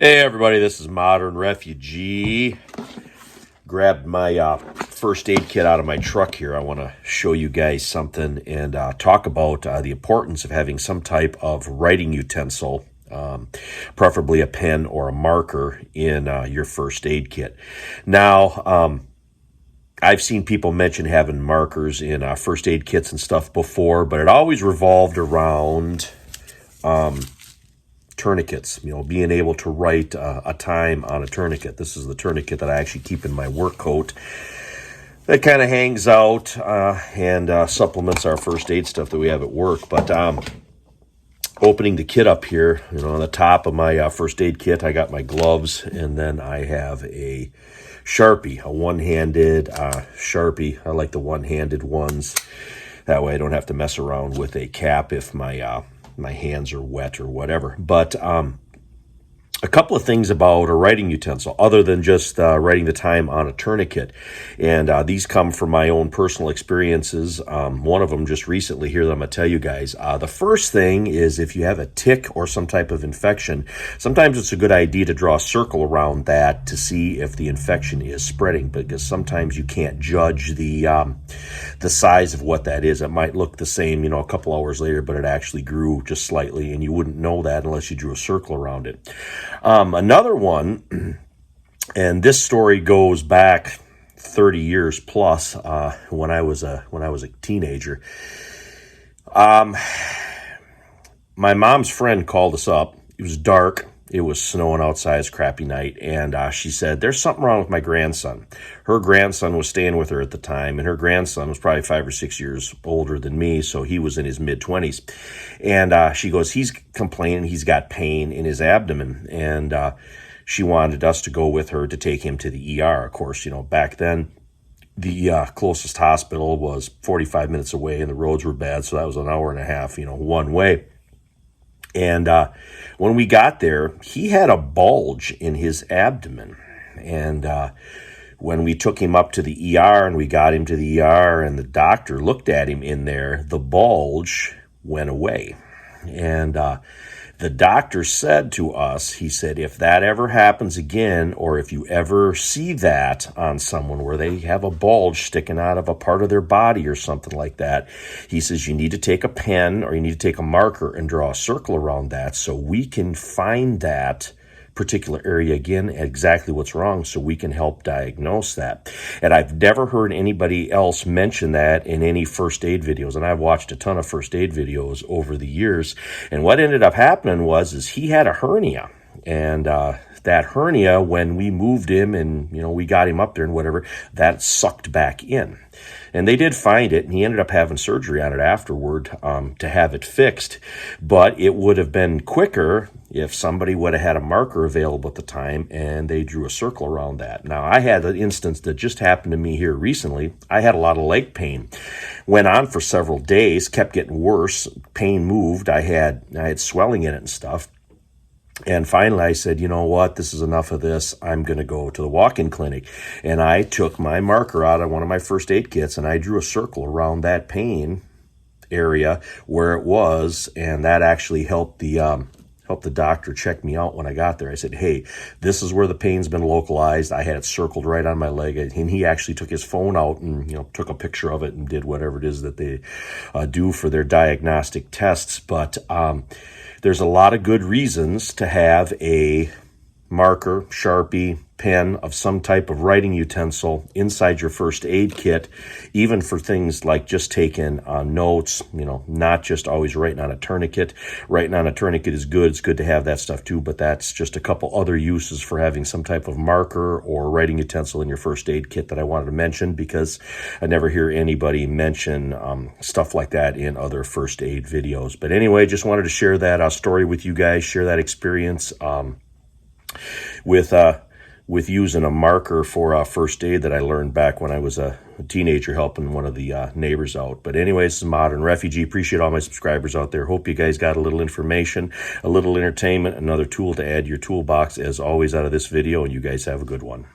Hey everybody, this is Modern Refugee. Grabbed my first aid kit out of my truck here. I want to show you guys something and talk about the importance of having some type of writing utensil, preferably a pen or a marker in your first aid kit. Now, I've seen people mention having markers in first aid kits and stuff before, but it always revolved around tourniquets, being able to write a time on a tourniquet. This is the tourniquet that I actually keep in my work coat. That kind of hangs out and supplements our first aid stuff that we have at work. But opening the kit up here, on the top of my first aid kit, I got my gloves, and then I have a Sharpie, a one-handed Sharpie. I like the one-handed ones. That way I don't have to mess around with a cap if my hands are wet or whatever. But a couple of things about a writing utensil other than just writing the time on a tourniquet. And these come from my own personal experiences. One of them just recently here that I'm going to tell you guys. The first thing is if you have a tick or some type of infection, sometimes it's a good idea to draw a circle around that to see if the infection is spreading, because sometimes you can't judge the size of what that is. It might look the same, a couple hours later, but it actually grew just slightly, and you wouldn't know that unless you drew a circle around it. Another one, and this story goes back 30 years plus, when I was a teenager. My mom's friend called us up. It was dark. It was snowing outside. It was a crappy night. And she said, there's something wrong with my grandson. Her grandson was staying with her at the time, and her grandson was probably 5 or 6 years older than me, so he was in his mid-20s. And she goes, he's complaining he's got pain in his abdomen. And she wanted us to go with her to take him to the ER. Of course, back then, the closest hospital was 45 minutes away, and the roads were bad, so that was an hour and a half, one way. And when we got there, he had a bulge in his abdomen. And when we took him up to the ER and we got him to the ER and the doctor looked at him in there, the bulge went away. And the doctor said to us, he said, if that ever happens again, or if you ever see that on someone where they have a bulge sticking out of a part of their body or something like that, he says you need to take a pen or you need to take a marker and draw a circle around that so we can find that particular area again, exactly what's wrong, so we can help diagnose that. And I've never heard anybody else mention that in any first aid videos, and I've watched a ton of first aid videos over the years. And what ended up happening is he had a hernia, and that hernia, when we moved him and we got him up there and whatever, that sucked back in. And they did find it, and he ended up having surgery on it afterward to have it fixed. But it would have been quicker if somebody would have had a marker available at the time and they drew a circle around that. Now, I had an instance that just happened to me here recently. I had a lot of leg pain. Went on for several days, kept getting worse. Pain moved. I had swelling in it and stuff. And finally I said, you know what, this is enough of this. I'm going to go to the walk-in clinic. And I took my marker out of one of my first aid kits and I drew a circle around that pain area where it was. And that actually helped the doctor check me out when I got there. I said, hey, this is where the pain's been localized. I had it circled right on my leg. And he actually took his phone out and, took a picture of it and did whatever it is that they do for their diagnostic tests. But there's a lot of good reasons to have a marker, Sharpie, pen of some type of writing utensil inside your first aid kit, even for things like just taking notes, not just always writing on a tourniquet. Writing on a tourniquet is good. It's good to have that stuff too, but that's just a couple other uses for having some type of marker or writing utensil in your first aid kit that I wanted to mention, because I never hear anybody mention stuff like that in other first aid videos. But anyway, just wanted to share that story with you guys, share that experience with using a marker for first aid that I learned back when I was a teenager helping one of the neighbors out. But anyways, this is Modern Refugee. Appreciate all my subscribers out there. Hope you guys got a little information, a little entertainment, another tool to add to your toolbox as always out of this video, and you guys have a good one.